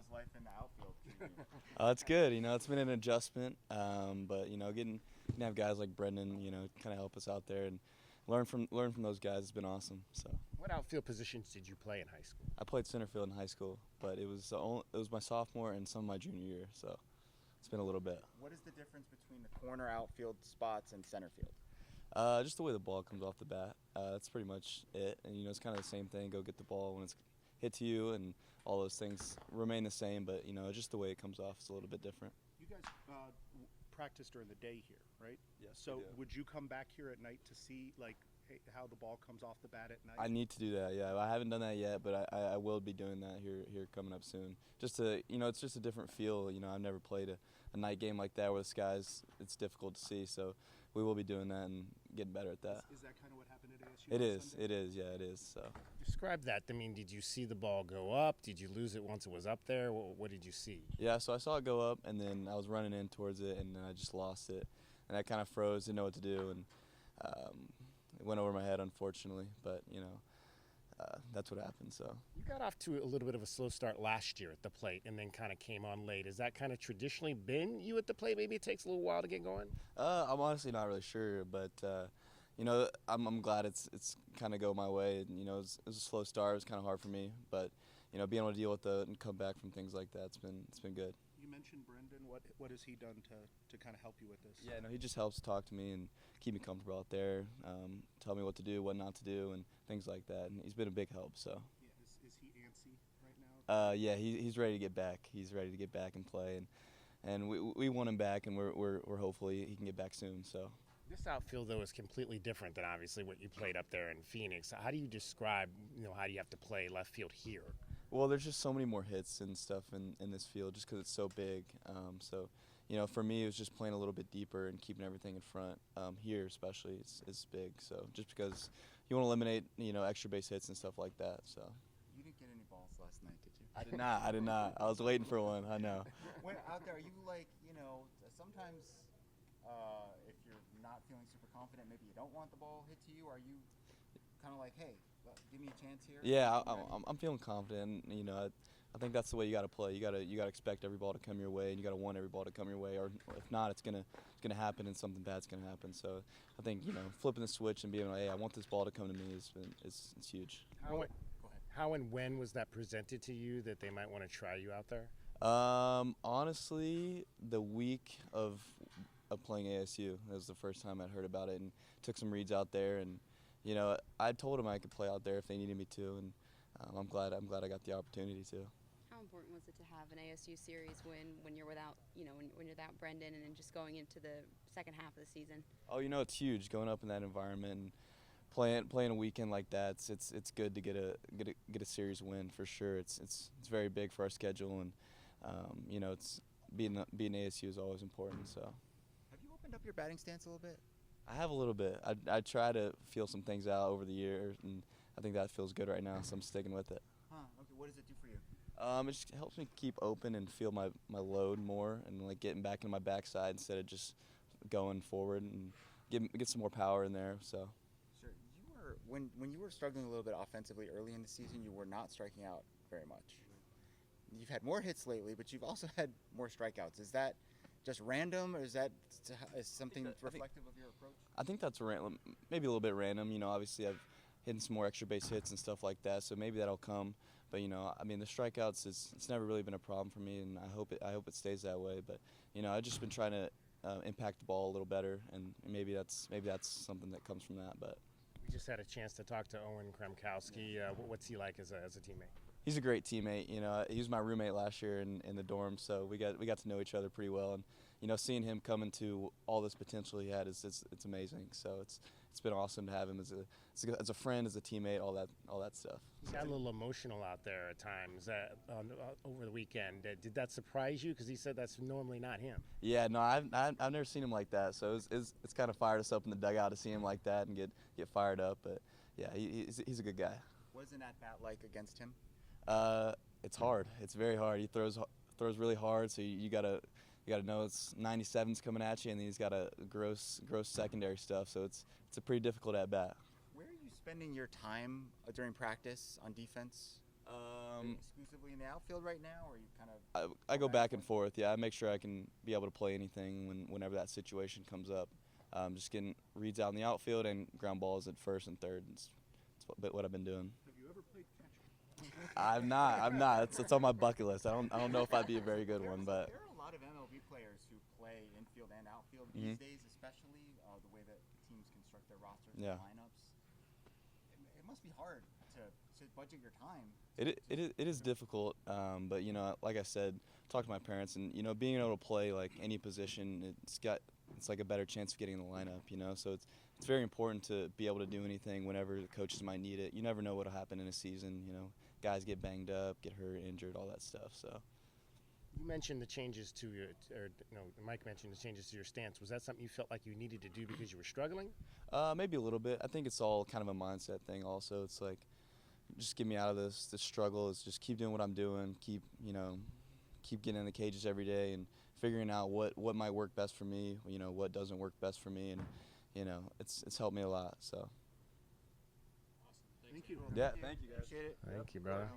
How's life in the outfield treating you? It's good. It's been an adjustment, but getting to have guys like Brendan, kind of help us out there and learn from those guys has been awesome. So What outfield positions did you play in high school? I played center field in high school, but it was my sophomore and some of my junior year, so it's been a little bit. What is the difference between the corner outfield spots and center field? Just the way the ball comes off the bat. That's pretty much it. And it's kind of the same thing. Go get the ball when it's hit to you, and all those things remain the same. But just the way it comes off is a little bit different. You guys practice during the day here, right? Yes. So we do. would you come back here at night to see how the ball comes off the bat at night? I need to do that. Yeah, I haven't done that yet, but I will be doing that here coming up soon. Just to it's just a different feel. I've never played a night game like that where the skies it's difficult to see. So we will be doing that and getting better at that. Is that kind of what happened at ASU? It on is. Sunday? It is. Yeah, it is. So Describe that. I mean, did you see the ball go up? Did you lose it once it was up there? What did you see? yeah, so I saw it go up, and then I was running in towards it, and then I just lost it, and I kind of froze, didn't know what to do, and it went over my head, unfortunately. But that's what happened. So You got off to a little bit of a slow start last year at the plate and then kind of came on late. Has that kind of traditionally been you at the plate? Maybe it takes a little while to get going? I'm honestly not really sure, but I'm glad it's kind of go my way. And, it was a slow start. It was kind of hard for me, but being able to deal with it and come back from things like that, it's been good. You mentioned Brendan. What has he done to kind of help you with this? Yeah, no, he just helps talk to me and keep me comfortable out there, tell me what to do, what not to do, and things like that. And he's been a big help. So. Yeah, is he antsy right now? Yeah, he's ready to get back. He's ready to get back and play, and we want him back, and we're hopefully he can get back soon. So. This outfield, though, is completely different than obviously what you played up there in Phoenix. How do you describe, how do you have to play left field here? Well, there's just so many more hits and stuff in this field just because it's so big. So, for me, it was just playing a little bit deeper and keeping everything in front. Here, especially, it's big. So just because you want to eliminate, extra base hits and stuff like that. So. You didn't get any balls last night, did you? I did not. I did not. I was waiting for one. I know. When out there, are you sometimes if you're not feeling super confident, maybe you don't want the ball hit to you. Are you kind of like, hey, give me a chance here? Yeah, I'm feeling confident. I think that's the way you got to play. You got to expect every ball to come your way, and you got to want every ball to come your way. Or if not, it's gonna happen, and something bad's gonna happen. So I think flipping the switch and being like, hey, I want this ball to come to me is huge. Go ahead. How and when was that presented to you that they might want to try you out there? Honestly, the week of playing ASU, that was the first time I'd heard about it, and took some reads out there, and I told them I could play out there if they needed me to, and I'm glad I got the opportunity to. How important was it to have an ASU series when you're without when you're without Brendan and then just going into the second half of the season? Oh, it's huge going up in that environment and playing a weekend like that. It's good to get a series win for sure. It's very big for our schedule, and it's being ASU is always important. So. Have you opened up your batting stance a little bit? I have a little bit. I try to feel some things out over the year, and I think that feels good right now, so I'm sticking with it. Huh. Okay. What does it do for you? It just helps me keep open and feel my load more, and like getting back into my backside instead of just going forward, and get some more power in there. So. Sure. You were when you were struggling a little bit offensively early in the season, you were not striking out very much. You've had more hits lately, but you've also had more strikeouts. Is that just random, or is something reflective of your approach? I think that's random, maybe a little bit random. Obviously I've hit some more extra base hits and stuff like that, so maybe that'll come. But the strikeouts it's never really been a problem for me, and I hope it stays that way. But I've just been trying to impact the ball a little better, and maybe that's something that comes from that. But We just had a chance to talk to Owen Kremkowski. What's he like as a teammate? he's a great teammate. He was my roommate last year in the dorm, so we got to know each other pretty well. And seeing him come into all this potential he had it's amazing. So it's been awesome to have him as a friend, as a teammate, all that stuff. He got a little emotional out there at times over the weekend. Did that surprise you? Because he said that's normally not him. Yeah, no, I've never seen him like that. So it's kind of fired us up in the dugout to see him like that and get fired up. But yeah, he's a good guy. Wasn't that bat like against him? It's hard. It's very hard. He throws really hard, so you gotta know it's 97s coming at you, and then he's got a gross secondary stuff. So it's a pretty difficult at bat. Where are you spending your time during practice on defense? Exclusively in the outfield right now, or you kind of? I go back and forth. Yeah, I make sure I can be able to play anything whenever that situation comes up. Just getting reads out in the outfield and ground balls at first and third. It's what I've been doing. Have you ever played catcher? I'm not. It's on my bucket list. I don't know if I'd be a very good one, but there are a lot of MLB players who play infield and outfield these days, especially the way that teams construct their rosters and lineups. It must be hard to budget your time. It is difficult, but like I said, talk to my parents, and being able to play like any position, it's like a better chance of getting in the lineup. So it's very important to be able to do anything whenever the coaches might need it. You never know what'll happen in a season. Guys get banged up, get hurt, injured, all that stuff. So. You mentioned the changes to Mike mentioned the changes to your stance. Was that something you felt like you needed to do because you were struggling? Maybe a little bit. I think it's all kind of a mindset thing. Also, it's like, just get me out of this struggle. It's just keep doing what I'm doing. Keep getting in the cages every day and figuring out what might work best for me. What doesn't work best for me, and it's helped me a lot. So. Thank you. Yeah, thank you guys. Appreciate it. Thank you, brother.